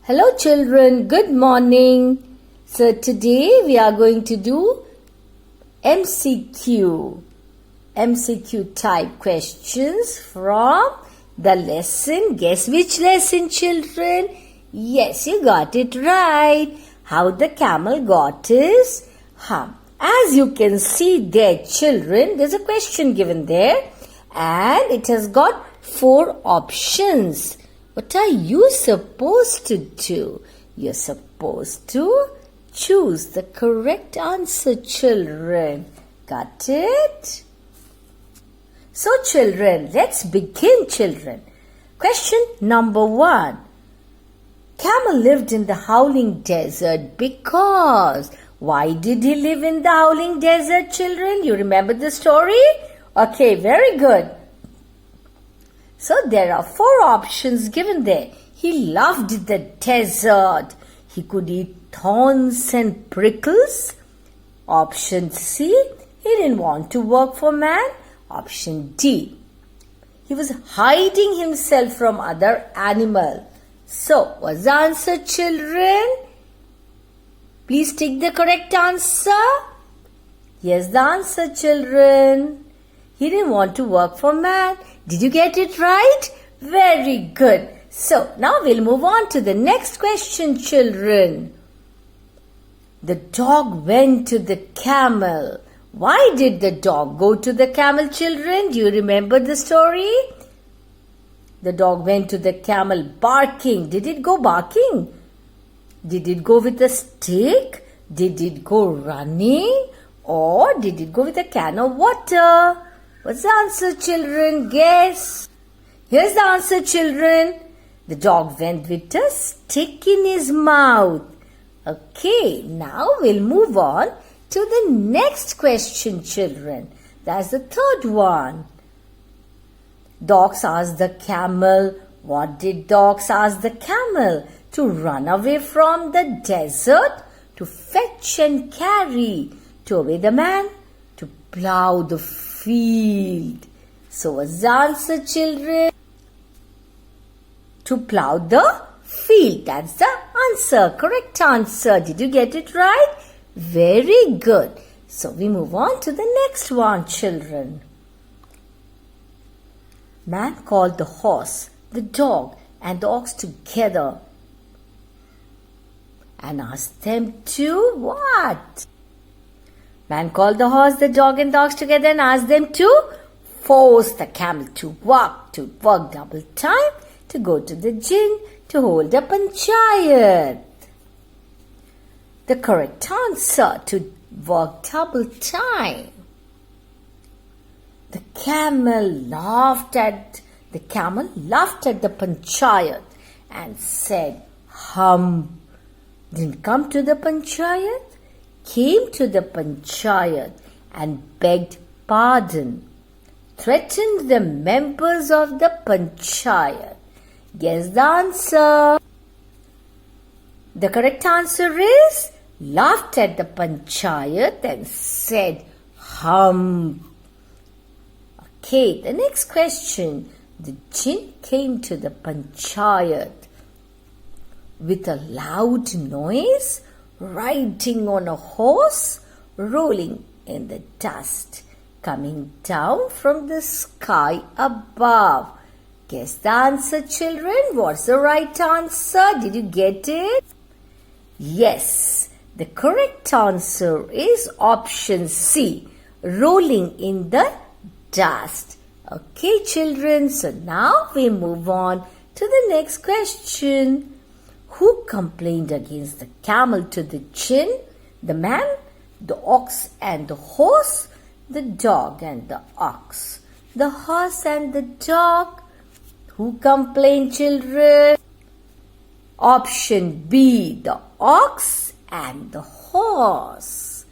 Hello children, good morning. So today we are going to do MCQ type questions from the lesson. Guess which lesson, children? Yes, you got it right. How the camel got his hump. As you can see there, children, there's a question given there and it has got 4 options. What are you supposed to do? You're supposed to choose the correct answer, children. Got it? So, children, let's begin, children. Question number 1. Camel lived in the howling desert because... Why did he live in the howling desert, children? You remember the story? Okay, very good. So there are 4 options given there. He loved the desert. He could eat thorns and prickles. Option C, he didn't want to work for man. Option D, he was hiding himself from other animals. So, what's the answer, children? Please take the correct answer. Here's the answer, children. He didn't want to work for man. Did you get it right? Very good. So, now we'll move on to the next question, children. The dog went to the camel. Why did the dog go to the camel, children? Do you remember the story? The dog went to the camel barking. Did it go barking? Did it go with a stick? Did it go running? Or did it go with a can of water? What's the answer, children? Guess. Here's the answer, children. The dog went with a stick in his mouth. Okay, now we'll move on to the next question, children. That's the 3rd one. Dogs asked the camel. What did dogs ask the camel? To run away from the desert, to fetch and carry, to obey the man, to plow the field. So what's the answer, children? To plow the field. That's the answer. Correct answer. Did you get it right? Very good. So we move on to the next one, children. Man called the horse, the dog, and the ox together and asked them to what? Man called the horse, the dog and the ox together and asked them to force the camel to work double time, to go to the gym, to hold a panchayat. The correct answer, to work double time. The camel laughed at the panchayat and said, Hump. Didn't come to the panchayat, came to the panchayat and begged pardon, threatened the members of the panchayat. Guess the answer. The correct answer is laughed at the panchayat and said, Hump. Okay, the next question. The jinn came to the panchayat with a loud noise, riding on a horse, rolling in the dust, coming down from the sky above. Guess the answer, children. What's the right answer? Did you get it? Yes, the correct answer is option C, rolling in the dust. Okay, children, so now we move on to the next question. Who complained against the camel to the jinn? The man, the ox and the horse, the dog and the ox. The horse and the dog. Who complained, children? Option B, the ox and the horse.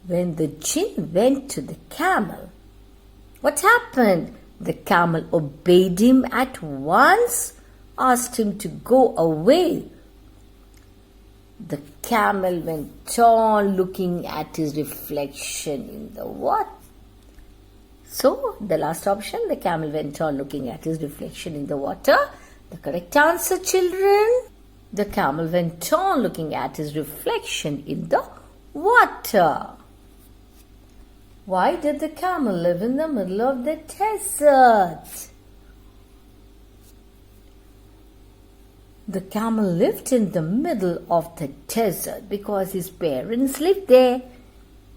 When the jinn went to the camel, what happened? The camel obeyed him at once, asked him to go away. The camel went on looking at his reflection in the water. So, the last option, the camel went on looking at his reflection in the water. The correct answer, children. The camel went on looking at his reflection in the water. Why did the camel live in the middle of the desert? The camel lived in the middle of the desert because his parents lived there.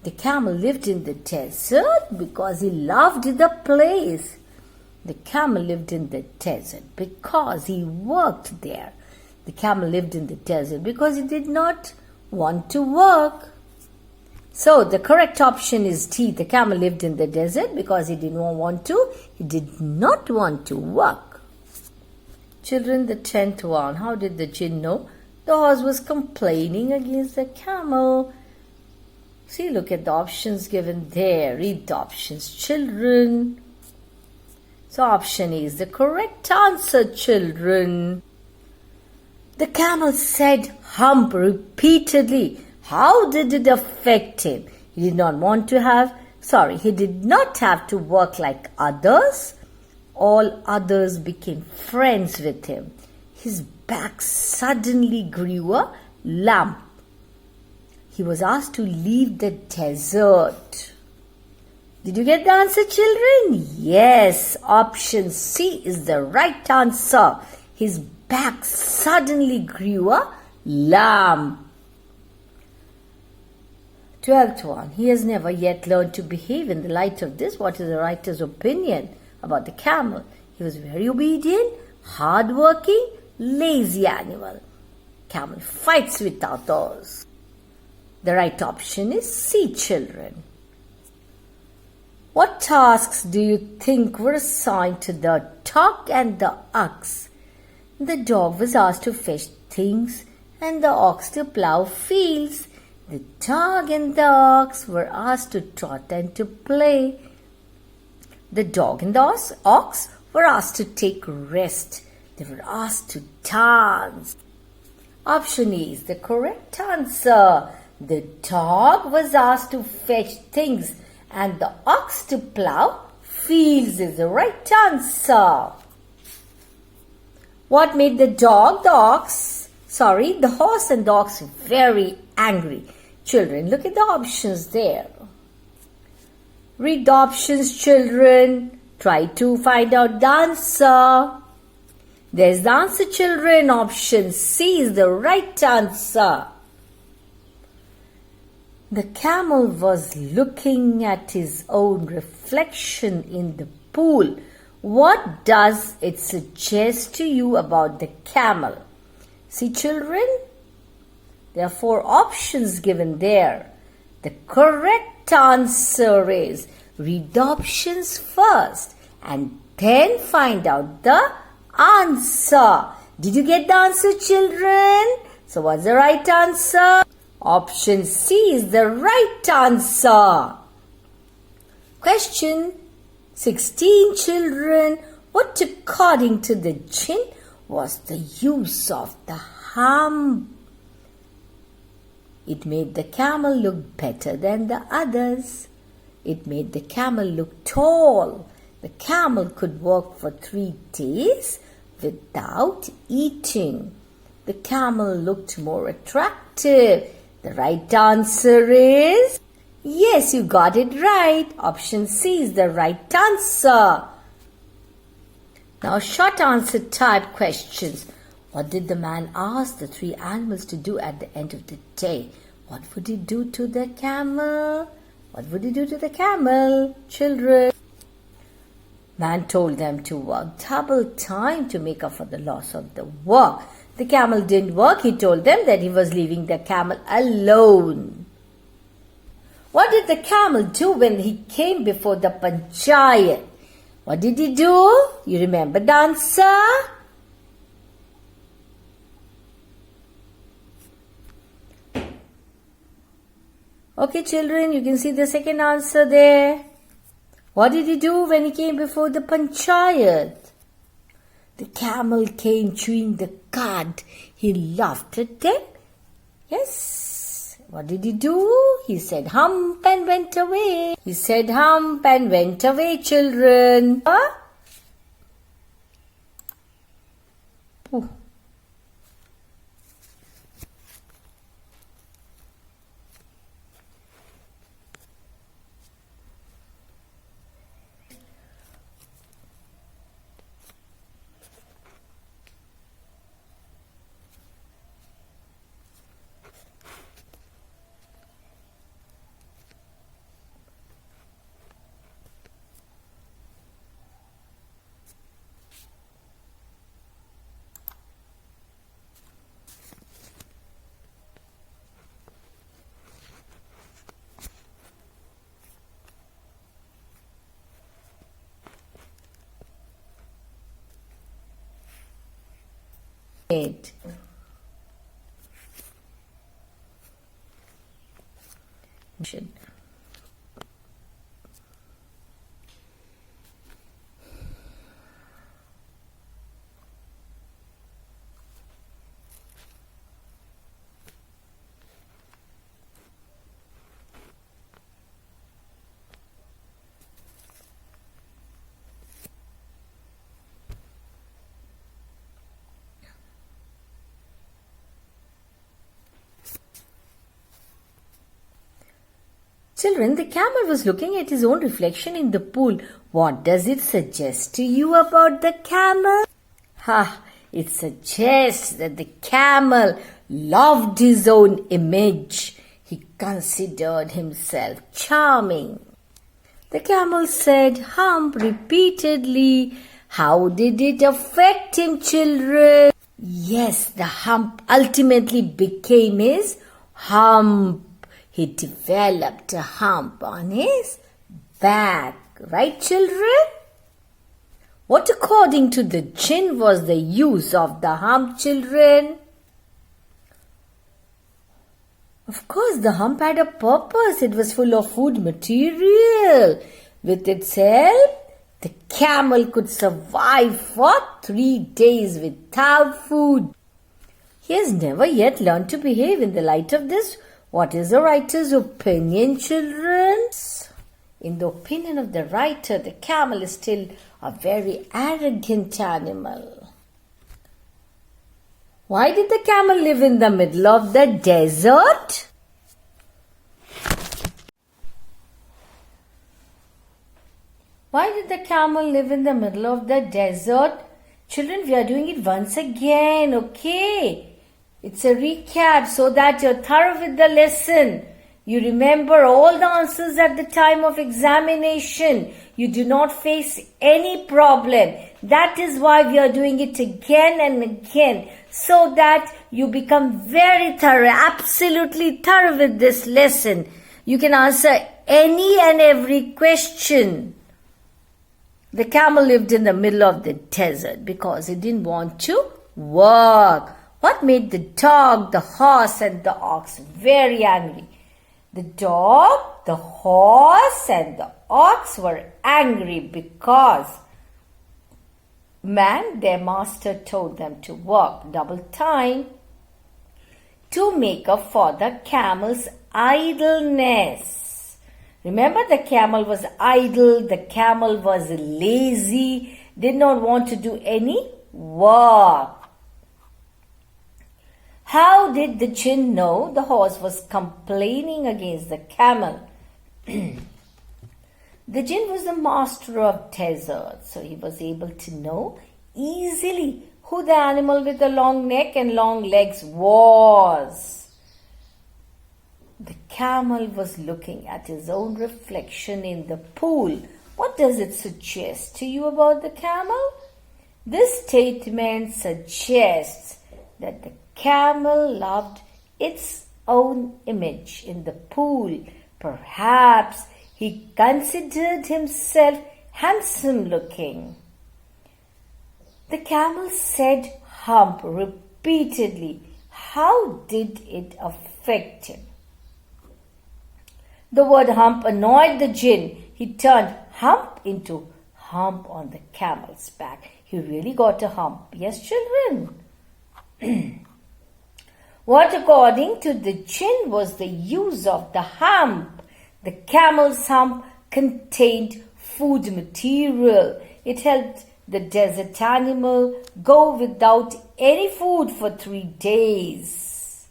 The camel lived in the desert because he loved the place. The camel lived in the desert because he worked there. The camel lived in the desert because he did not want to work. So the correct option is D. The camel lived in the desert because he did not want to. He did not want to work. Children, the 10th one. How did the jinn know the horse was complaining against the camel? See, look at the options given there. Read the options, children. So option A is the correct answer, children. The camel said hump repeatedly. How did it affect him? He did not have to work like others. All others became friends with him. His back suddenly grew a lump. He was asked to leave the desert. Did you get the answer, children? Yes, option C is the right answer. His back suddenly grew a lump. 12th one. He has never yet learned to behave in the light of this. What is the writer's opinion about the camel? He was very obedient, hard-working, lazy animal. Camel fights with others. The right option is C, children. What tasks do you think were assigned to the dog and the ox? The dog was asked to fetch things and the ox to plow fields. The dog and the ox were asked to trot and to play. The dog and the ox were asked to take rest. They were asked to dance. Option A is the correct answer. The dog was asked to fetch things and the ox to plow fields is the right answer. What made the horse and the ox very angry? Children, look at the options there. Read the options, children. Try to find out the answer. There's the answer, children. Option C is the right answer. The camel was looking at his own reflection in the pool. What does it suggest to you about the camel? See, children, there are 4 options given there. The correct answer is read the options first and then find out the answer. Did you get the answer, children? So what's the right answer? Option C is the right answer. Question 16, children. What, according to the jinn, was the use of the hump? It made the camel look better than the others. It made the camel look tall. The camel could walk for 3 days without eating. The camel looked more attractive. The right answer is, yes, you got it right. Option C is the right answer. Now, short answer type questions. What did the man ask the 3 animals to do at the end of the day? What would he do to the camel? What would he do to the camel? Children. Man told them to work double time to make up for the loss of the work. The camel didn't work. He told them that he was leaving the camel alone. What did the camel do when he came before the panchayat? What did he do? You remember the answer? Okay, children, you can see the second answer there. What did he do when he came before the panchayat? The camel came chewing the cud. He laughed at them. Yes. What did he do? He said hump and went away. He said hump and went away, children. Ooh. It. Children, the camel was looking at his own reflection in the pool. What does it suggest to you about the camel? It suggests that the camel loved his own image. He considered himself charming. The camel said Hump repeatedly. How did it affect him, children? Yes, the hump ultimately became his hump. He developed a hump on his back. Right, children? What, according to the jinn, was the use of the hump, children? Of course, the hump had a purpose. It was full of food material. With its help, the camel could survive for 3 days without food. He has never yet learned to behave in the light of this. What is the writer's opinion, children? In the opinion of the writer, the camel is still a very arrogant animal. Why did the camel live in the middle of the desert? Why did the camel live in the middle of the desert? Children, we are doing it once again, okay? It's a recap so that you're thorough with the lesson. You remember all the answers at the time of examination. You do not face any problem. That is why we are doing it again and again, so that you become very thorough, absolutely thorough with this lesson. You can answer any and every question. The camel lived in the middle of the desert because it didn't want to work. What made the dog, the horse, and the ox very angry? The dog, the horse, and the ox were angry because their master, told them to work double time to make up for the camel's idleness. Remember, the camel was idle, the camel was lazy, did not want to do any work. How did the jinn know the horse was complaining against the camel? The jinn was the master of desert, so he was able to know easily who the animal with the long neck and long legs was. The camel was looking at his own reflection in the pool. What does it suggest to you about the camel? This statement suggests that the camel loved its own image in the pool. Perhaps he considered himself handsome looking. The camel said Hump repeatedly. How did it affect him? The word hump annoyed the jinn. He turned Hump into hump on the camel's back. He really got a hump. Yes, children? What, according to the jinn, was the use of the hump? The camel's hump contained food material. It helped the desert animal go without any food for 3 days.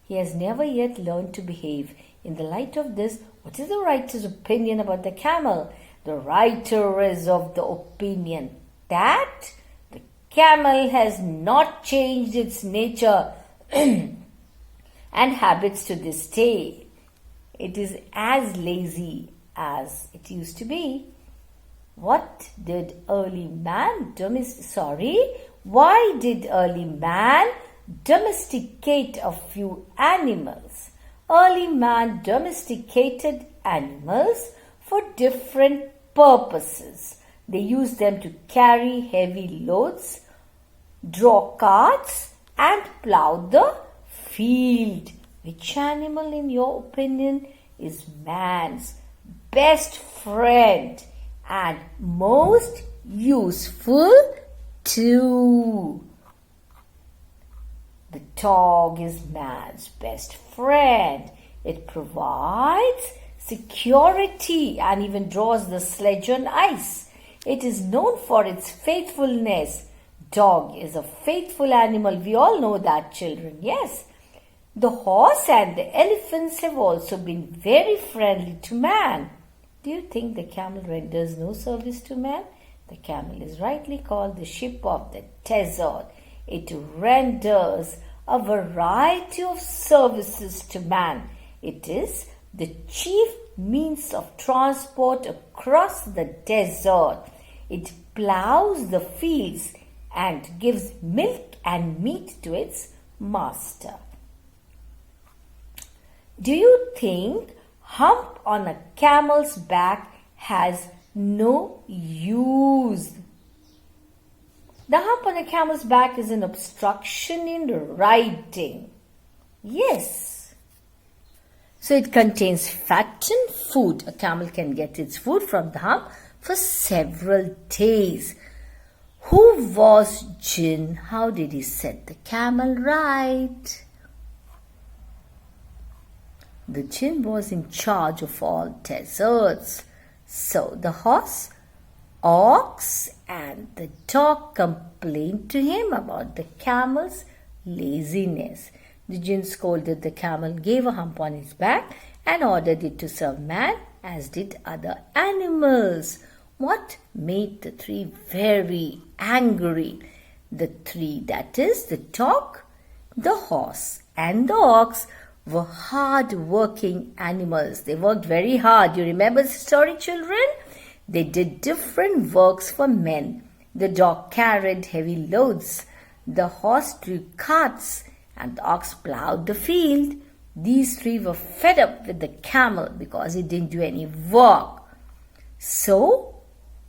He has never yet learned to behave. In the light of this, what is the writer's opinion about the camel? The writer is of the opinion that the camel has not changed its nature and habits to this day. It is as lazy as it used to be. Why did early man domesticate a few animals? Early man domesticated animals for different purposes. They used them to carry heavy loads, draw carts, and plow the field. Which animal, in your opinion, is man's best friend and most useful too? The dog is man's best friend. It provides security and even draws the sledge on ice. It is known for its faithfulness. Dog is a faithful animal. We all know that, children. Yes. The horse and the elephants have also been very friendly to man. Do you think the camel renders no service to man? The camel is rightly called the sheep of the desert. It renders a variety of services to man. It is the chief means of transport across the desert. It plows the fields and gives milk and meat to its master. Do you think hump on a camel's back has no use? The hump on a camel's back is an obstruction in riding. Yes. So it contains fattened food. A camel can get its food from the hump for several days. Who was Jinn? How did he set the camel right? The Jinn was in charge of all deserts. So the horse, ox, and the dog complained to him about the camel's laziness. The Jinn scolded the camel, gave a hump on its back, and ordered it to serve man, as did other animals. What made the three very angry? The three, that is, the dog, the horse, and the ox, were hard-working animals. They worked very hard. You remember the story, children? They did different works for men. The dog carried heavy loads. The horse drew carts, and the ox plowed the field. These three were fed up with the camel because it didn't do any work. So,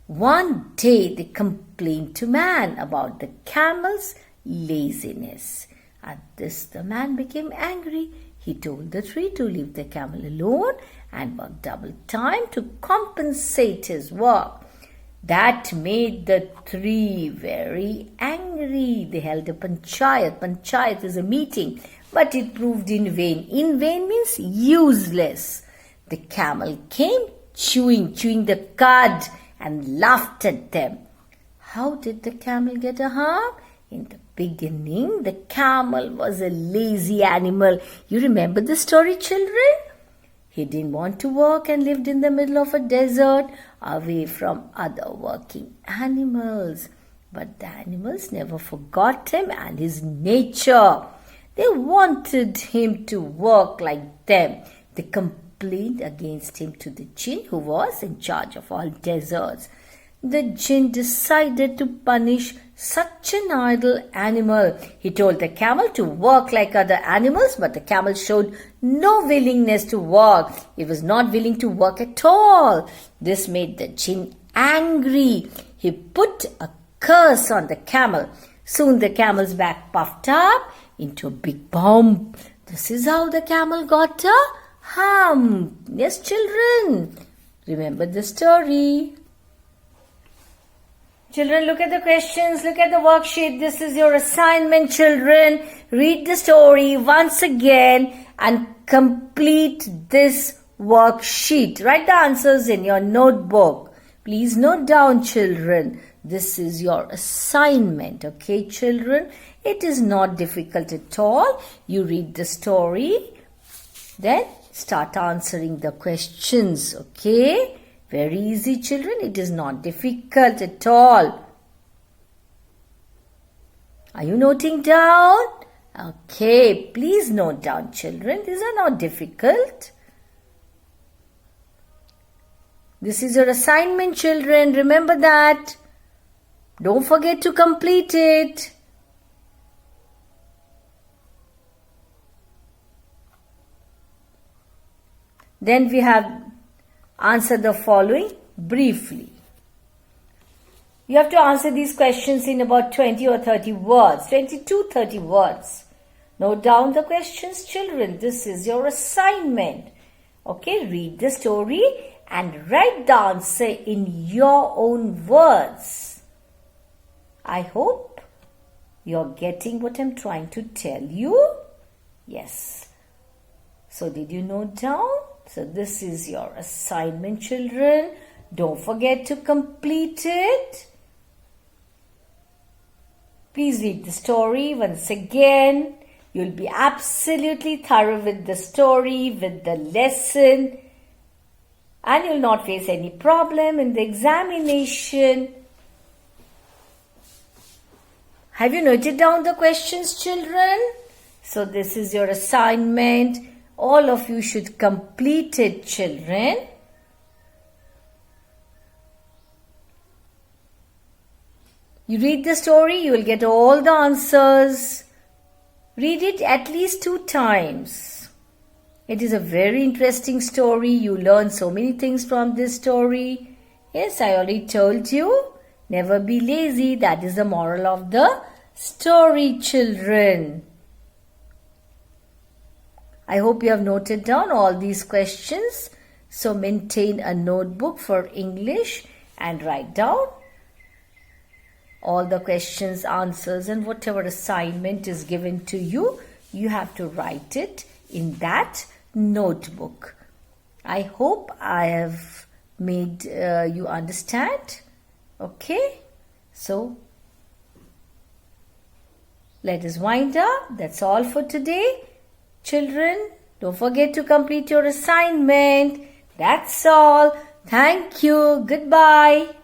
one day they complained to man about the camel's laziness. At this, the man became angry. He told the three to leave the camel alone and work double time to compensate his work. That made the three very angry. They held a panchayat. Panchayat is a meeting, but it proved in vain. In vain means useless. The camel came chewing the cud and laughed at them. How did the camel get a hump? In the beginning, the camel was a lazy animal. You remember the story, children? He didn't want to work and lived in the middle of a desert away from other working animals. But the animals never forgot him and his nature. They wanted him to work like them. They complained against him to the Jinn, who was in charge of all deserts. The Jinn decided to punish such an idle animal. He told the camel to work like other animals, but the camel showed no willingness to work. He was not willing to work at all. This made the Jinn angry. He put a curse on the camel. Soon the camel's back puffed up into a big bump. This is how the camel got a hump. Yes, children. Remember the story. Children, look at the questions, look at the worksheet. This is your assignment, children. Read the story once again and complete this worksheet. Write the answers in your notebook. Please note down, children. This is your assignment, okay, children? It is not difficult at all. You read the story, then start answering the questions, okay? Very easy, children. It is not difficult at all. Are you noting down? Okay, please note down, children. These are not difficult. This is your assignment, children. Remember that. Don't forget to complete it. Then we have answered the following briefly. You have to answer these questions in about 20 or 30 words, 20 to 30 words. Note down the questions, children. This is your assignment. Okay, read the story and write the answer in your own words. I hope you're getting what I'm trying to tell you. Yes. So did you note down? So this is your assignment, children. Don't forget to complete it. Please read the story once again. You'll be absolutely thorough with the story, with the lesson, and you'll not face any problem in the examination. Have you noted down the questions, children? So this is your assignment. All of you should complete it, children. You read the story, you will get all the answers. Read it at least 2 times. It is a very interesting story. You learn so many things from this story. Yes, I already told you. Never be lazy. That is the moral of the story, children. I hope you have noted down all these questions. So maintain a notebook for English and write down all the questions, answers, and whatever assignment is given to you, you have to write it in that notebook. I hope I have made you understand. Okay? So, let us wind up. That's all for today. Children, don't forget to complete your assignment. That's all. Thank you. Goodbye.